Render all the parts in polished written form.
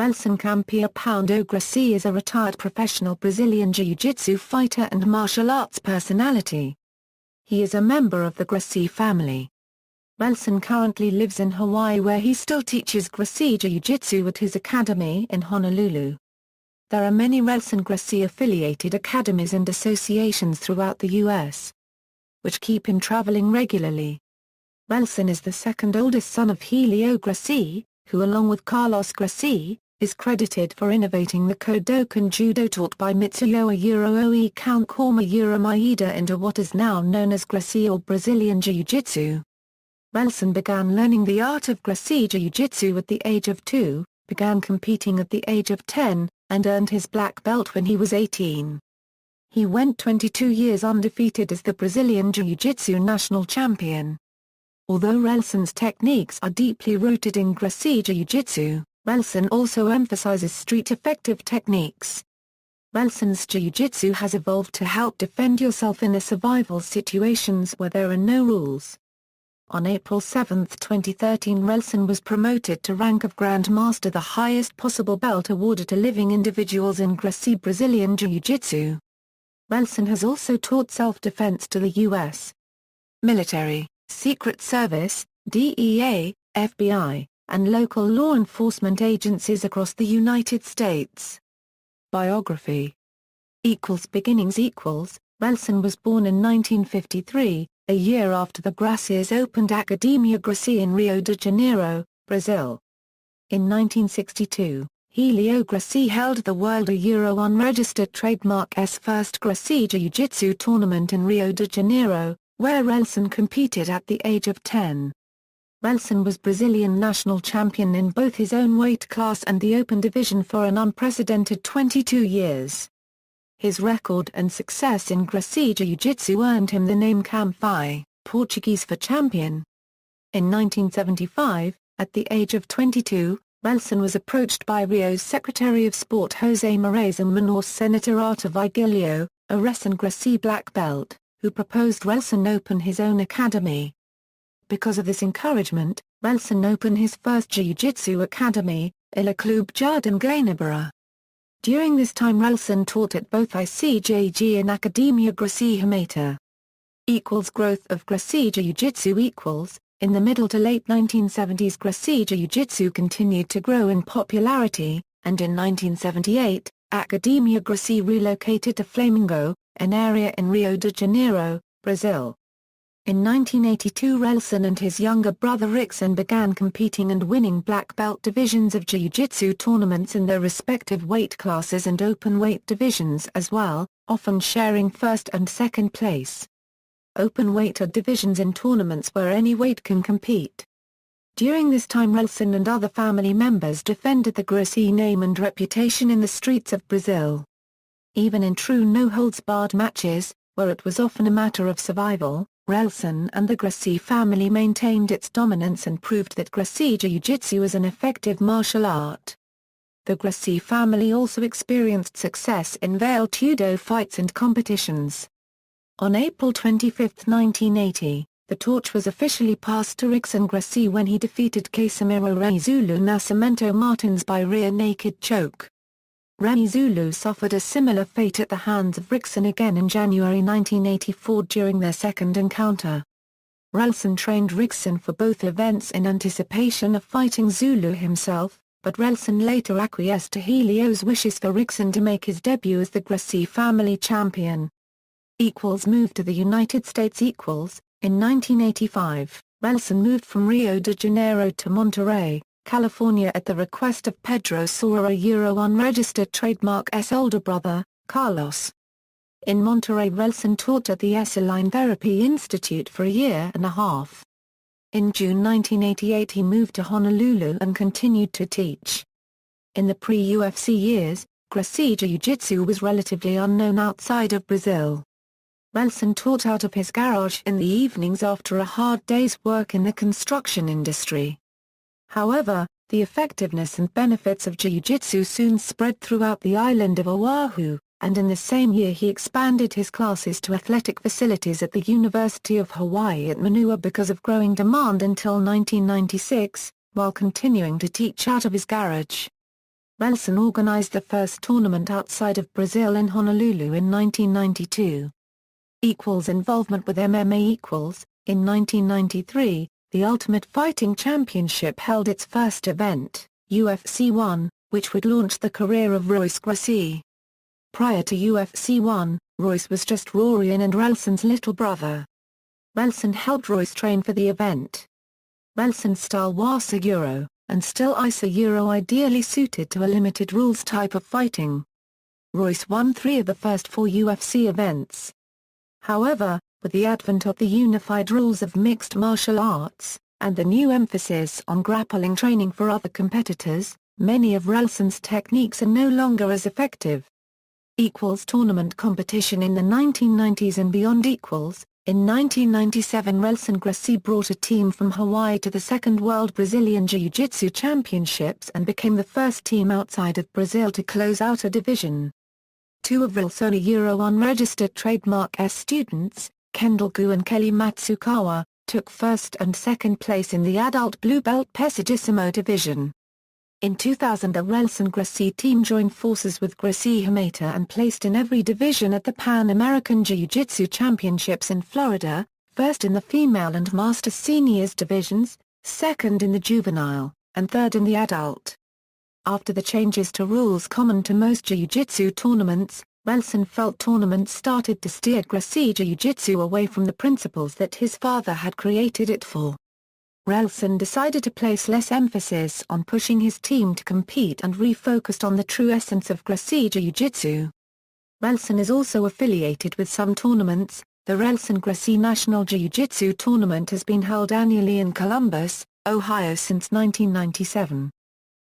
Relson Gracie is a retired professional Brazilian jiu-jitsu fighter and martial arts personality. He is a member of the Gracie family. Relson currently lives in Hawaii, where he still teaches Gracie jiu-jitsu at his academy in Honolulu. There are many Relson Gracie-affiliated academies and associations throughout the U.S., which keep him traveling regularly. Relson is the second oldest son of ALll Gracie, who along with Carlos Gracie, is credited for innovating the Kodokan Judo taught by Mitsuyo Oe Count Korma Maeda into what is now known as Gracie or Brazilian Jiu-Jitsu. Relson began learning the art of Gracie Jiu-Jitsu at the age of 2, began competing at the age of 10, and earned his black belt when he was 18. He went 22 years undefeated as the Brazilian Jiu-Jitsu national champion. Although Relson's techniques are deeply rooted in Gracie Jiu-Jitsu, Relson also emphasizes street-effective techniques. Relson's Jiu-Jitsu has evolved to help defend yourself in the survival situations where there are no rules. On April 7, 2013, Relson was promoted to rank of Grand Master, the highest possible belt awarded to living individuals in Gracie Brazilian Jiu-Jitsu. Relson has also taught self-defense to the U.S. military, Secret Service, DEA, FBI, and local law enforcement agencies across the United States. Biography. Beginnings. Relson was born in 1953, a year after the Gracies opened Academia Gracie in Rio de Janeiro, Brazil. In 1962, ALll Gracie held the World Unregistered Trademark's first Gracie Jiu-Jitsu tournament in Rio de Janeiro, where Relson competed at the age of 10. Relson was Brazilian national champion in both his own weight class and the open division for an unprecedented 22 years. His record and success in Gracie Jiu-Jitsu earned him the name Campeão, Portuguese for champion. In 1975, at the age of 22, Relson was approached by Rio's Secretary of Sport José Moraes and Manaus Senator Arthur Vigilio, a Relson Gracie black belt, who proposed Relson open his own academy. Because of this encouragement, Relson opened his first jiu-jitsu academy, ALll Clube Jardim Guanabara. During this time Relson taught at both ICJG and Academia Gracie Hamata. Growth of Gracie Jiu-Jitsu. In the middle to late 1970s, Gracie Jiu-Jitsu continued to grow in popularity, and in 1978, Academia Gracie relocated to Flamengo, an area in Rio de Janeiro, Brazil. In 1982, Relson and his younger brother Relson began competing and winning black belt divisions of jiu-jitsu tournaments in their respective weight classes and open weight divisions as well, often sharing first and second place. Open weight are divisions in tournaments where any weight can compete. During this time, Relson and other family members defended the Gracie name and reputation in the streets of Brazil. Even in true no-holds-barred matches, where it was often a matter of survival, Relson and the Gracie family maintained its dominance and proved that Gracie Jiu-Jitsu is an effective martial art. The Gracie family also experienced success in veiled judo fights and competitions. On April 25, 1980, the torch was officially passed to Relson Gracie when he defeated Casimiro Rei Zulu Nascimento Martins by rear naked choke. Rei Zulu suffered a similar fate at the hands of Relson again in January 1984 during their second encounter. Relson trained Relson for both events in anticipation of fighting Zulu himself, but Relson later acquiesced to ALll's wishes for Relson to make his debut as the Gracie family champion. Moved to the United States. In 1985, Relson moved from Rio de Janeiro to Monterey, California at the request of Pedro Saura unregistered trademark's older brother, Carlos. In Monterey, Relson taught at the ALll Therapy Institute for a year and a half. In June 1988 he moved to Honolulu and continued to teach. In the pre-UFC years, Gracie Jiu-Jitsu was relatively unknown outside of Brazil. Relson taught out of his garage in the evenings after a hard day's work in the construction industry. However, the effectiveness and benefits of jiu-jitsu soon spread throughout the island of Oahu, and in the same year he expanded his classes to athletic facilities at the University of Hawaii at Manoa because of growing demand until 1996, while continuing to teach out of his garage. Relson organized the first tournament outside of Brazil in Honolulu in 1992. Involvement with MMA. In 1993, the Ultimate Fighting Championship held its first event, UFC 1, which would launch the career of Royce Gracie. Prior to UFC 1, Royce was just Rorion and Relson's little brother. Relson helped Royce train for the event. Relson's style was a Euro, and still is a Euro ideally suited to a limited rules type of fighting. Royce won 3 of the first 4 UFC events. However, with the advent of the unified rules of mixed martial arts, and the new emphasis on grappling training for other competitors, many of Relson's techniques are no longer as effective. Tournament competition in the 1990s and beyond. In 1997 Relson Gracie brought a team from Hawaii to the second World Brazilian Jiu-Jitsu Championships and became the first team outside of Brazil to close out a division. 2 of Relson's Euro unregistered trademark S students, Kendall Gu and Kelly Matsukawa, took first and second place in the adult blue belt Pesagissimo division. In 2000 the Relson Gracie team joined forces with Gracie Hamata and placed in every division at the Pan American Jiu-Jitsu Championships in Florida, first in the female and master seniors divisions, second in the juvenile, and third in the adult. After the changes to rules common to most jiu-jitsu tournaments, Relson felt tournaments started to steer Gracie Jiu-Jitsu away from the principles that his father had created it for. Relson decided to place less emphasis on pushing his team to compete and refocused on the true essence of Gracie Jiu-Jitsu. Relson is also affiliated with some tournaments. The Relson Gracie National Jiu-Jitsu Tournament has been held annually in Columbus, Ohio since 1997.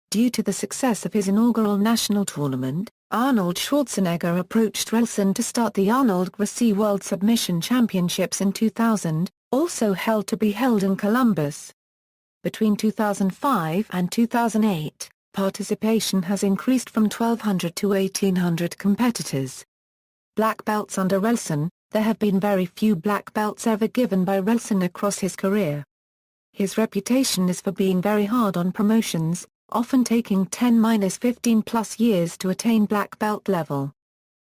Due to the success of his inaugural national tournament, Arnold Schwarzenegger approached Relson to start the Arnold Gracie World Submission Championships in 2000, also held in Columbus. Between 2005 and 2008, participation has increased from 1,200 to 1,800 competitors. Black belts under Relson. There have been very few black belts ever given by Relson across his career. His reputation is for being very hard on promotions, often taking 10-15+ years to attain black belt level.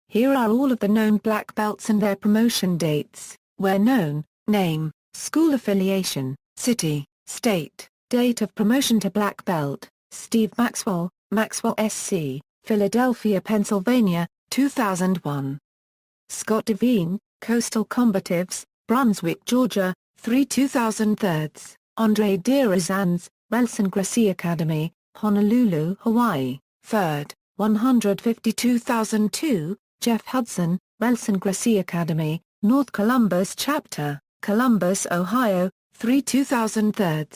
Here are all of the known black belts and their promotion dates, where known: name, school affiliation, city, state, date of promotion to black belt: Steve Maxwell, Maxwell SC, Philadelphia, Pennsylvania, 2001. Scott Devine, Coastal Combatives, Brunswick, Georgia, 2003. Andre Dirazans, Relson Gracie Academy, Honolulu, Hawaii, 3rd, 152,002. Jeff Hudson, Relson Gracie Academy, North Columbus Chapter, Columbus, Ohio, 2003.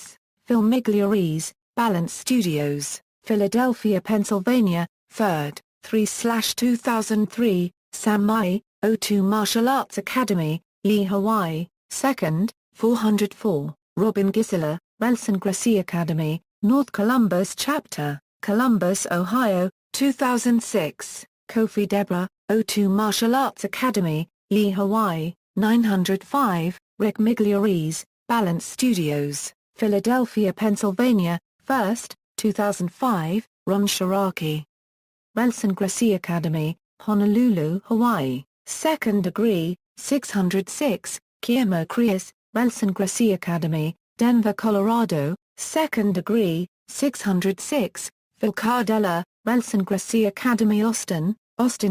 Phil Migliorese, Balance Studios, Philadelphia, Pennsylvania, 3rd, 3/2003. Sam Mai, O2 Martial Arts Academy, Lee, Hawaii, 2nd, 404. Robin Gisela, Relson Gracie Academy, North Columbus Chapter, Columbus, Ohio, 2006. Kofi Deborah, O2 Martial Arts Academy, Lee, Hawaii, 905. Rick Migliorese, Balance Studios, Philadelphia, Pennsylvania, 1st, 2005. Ron Shiraki. Relson Gracie Academy, Honolulu, Hawaii, 2nd degree, 606. Guillermo Crias, Relson Gracie Academy, Denver, Colorado, 2nd degree, 606. Phil Cardella, Relson Gracie Academy, Austin,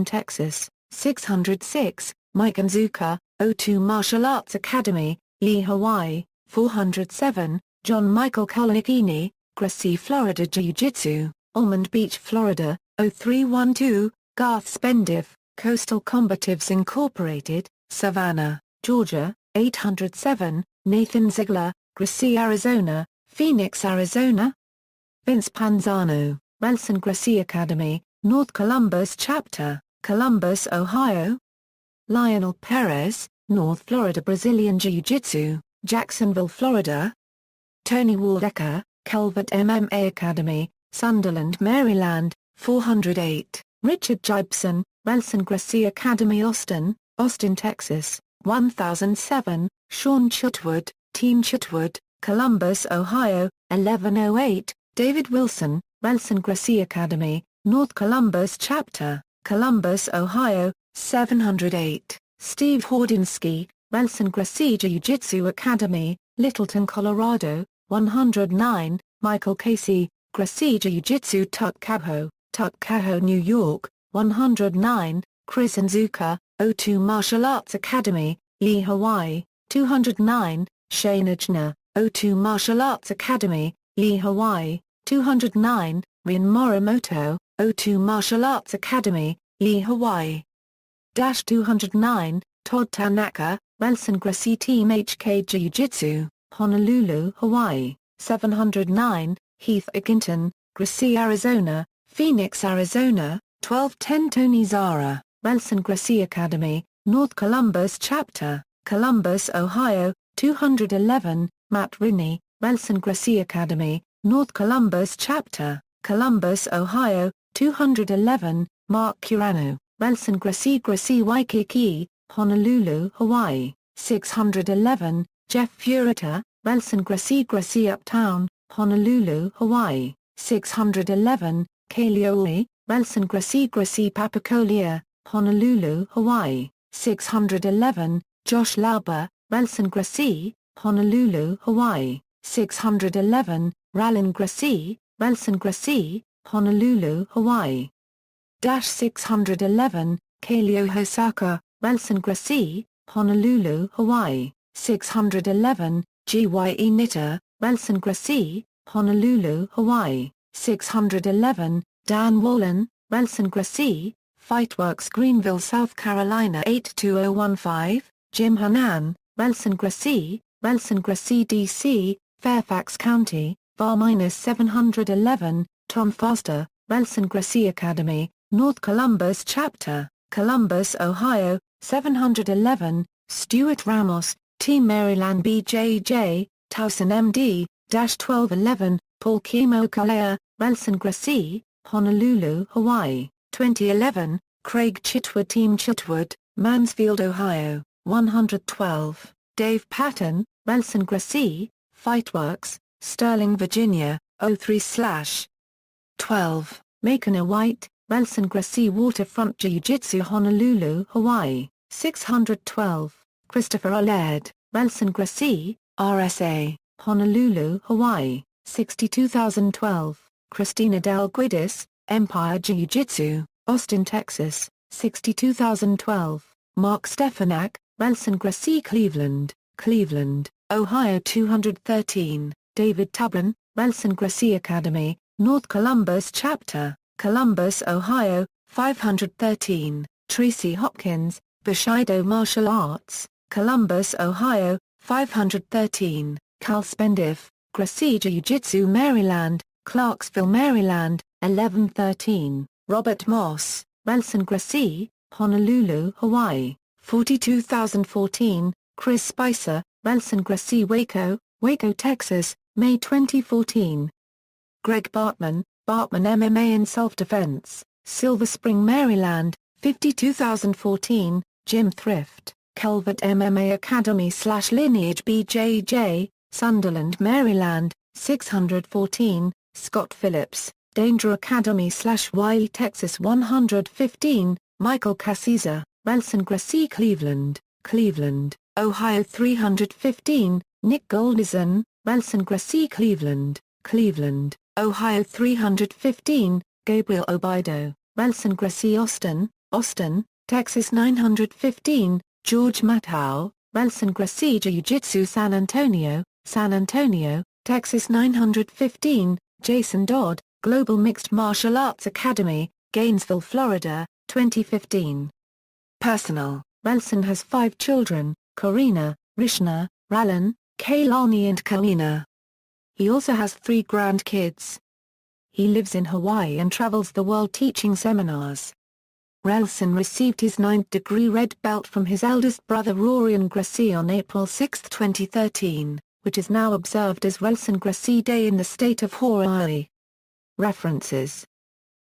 Texas, 606. Mike Nzuka, O2 Martial Arts Academy, Lee, Hawaii, 407. John Michael Colaigini, Gracie Florida Jiu-Jitsu, Almond Beach, Florida, 0312. Garth Spendiff, Coastal Combatives Incorporated, Savannah, Georgia, 807. Nathan Ziegler, Gracie, Arizona, Phoenix, Arizona. Vince Panzano, Relson Gracie Academy, North Columbus Chapter, Columbus, Ohio. Lionel Perez, North Florida Brazilian Jiu-Jitsu, Jacksonville, Florida. Tony Waldecker, Calvert MMA Academy, Sunderland, Maryland, 408. Richard Gibson, Relson Gracie Academy, Austin, Texas, 1007. Sean Chutwood, Team Chutwood, Columbus, Ohio, 1108. David Wilson, Relson Gracie Academy, North Columbus Chapter, Columbus, Ohio, 708. Steve Hordinsky, Relson Gracie Jiu-Jitsu Academy, Littleton, Colorado, 109. Michael Casey, Gracie Jiu-Jitsu Tuckahoe, New York, 109. Chris Nzuka, O2 Martial Arts Academy, Lee, Hawaii, 209. Shane Ajna, O2 Martial Arts Academy, Lee, Hawaii, 209. Rin Morimoto, O2 Martial Arts Academy, Lee, Hawaii. 209. Todd Tanaka, Relson Gracie Team HK Jiu-Jitsu, Honolulu, Hawaii, 709. Heath Eginton, Gracie, Arizona, Phoenix, Arizona, 1210. Tony Zara, Relson Gracie Academy, North Columbus Chapter, Columbus, Ohio, 211. Matt Rinney, Relson Gracie Academy, North Columbus Chapter, Columbus, Ohio, 211. Mark Curano, Relson Gracie Waikiki, Honolulu, Hawaii, 611. Jeff Furita, Relson Gracie Uptown, Honolulu, Hawaii, 611. Kaylee Ori, Relson Gracie Papacolia, Honolulu, Hawaii, 611. Josh Lauber, Relson Gracie, Honolulu, Hawaii, 611. Ralin Gracie, Relson Gracie, Honolulu, Hawaii. 611. Kaylee Hosaka, Relson Gracie, Honolulu, Hawaii, 611. Gye Nitter, Relson Gracie, Honolulu, Hawaii, 611. Dan Wallen, Relson Gracie, Fightworks Greenville, South Carolina, 82015. Jim Hanan, Relson Gracie DC, Fairfax County, var-711. Tom Foster, Relson Gracie Academy, North Columbus Chapter, Columbus, Ohio, 711. Stuart Ramos, Team Maryland BJJ, Towson MD, 1211. Paul Kimokalea, Relson Gracie, Honolulu, Hawaii, 2011. Craig Chitwood, Team Chitwood, Mansfield, Ohio, 112. Dave Patton, Relson Gracie, Fightworks, Sterling, Virginia, 03/12. Makena White, Relson Gracie Waterfront Jiu-Jitsu, Honolulu, Hawaii, 612. Christopher Allard, Relson Gracie, RSA, Honolulu, Hawaii, 62012. Christina Del Guidis, Empire Jiu-Jitsu, Austin, Texas, 62012. Mark Stefanak, Relson Gracie Cleveland, Ohio, 213. David Tubman, Relson Gracie Academy, North Columbus Chapter, Columbus, Ohio, 513. Tracy Hopkins, Bushido Martial Arts, Columbus, Ohio, 513. Cal Spendiff, Gracie Jiu-Jitsu, Maryland, Clarksville, Maryland, 1113. Robert Moss, Relson Gracie, Honolulu, Hawaii, 42014. Chris Spicer, Relson Gracie Waco, Texas, May 2014. Greg Bartman, MMA in Self-Defense, Silver Spring, Maryland, 52014. Jim Thrift, Calvert MMA Academy / Lineage BJJ, Sunderland, Maryland, 614. Scott Phillips, Danger Academy / Wiley, Texas, 115. Michael Cassiza, Relson Gracie Cleveland, Ohio, 315. Nick Goldison, Relson Gracie Cleveland, Ohio, 315. Gabriel Obido, Relson Gracie Austin, Texas, 915. George Matthau, Relson Gracie Jiu-Jitsu San Antonio, Texas, 915. Jason Dodd, Global Mixed Martial Arts Academy, Gainesville, Florida, 2015. Personal, Relson has 5 children, Corina, Rishna, Rallan, Kaylani and Karina. He also has 3 grandkids. He lives in Hawaii and travels the world teaching seminars. Relson received his 9th degree red belt from his eldest brother Rorion Gracie on April 6, 2013, which is now observed as Relson Gracie Day in the state of Hawaii. References.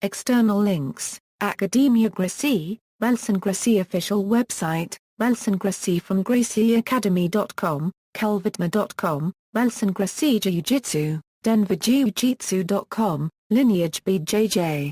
External links: Academia Gracie, Relson Gracie official website, Relson Gracie from GracieAcademy.com, Calvertma.com, Relson Gracie Jiu-Jitsu, DenverJiu-Jitsu.com, Lineage BJJ.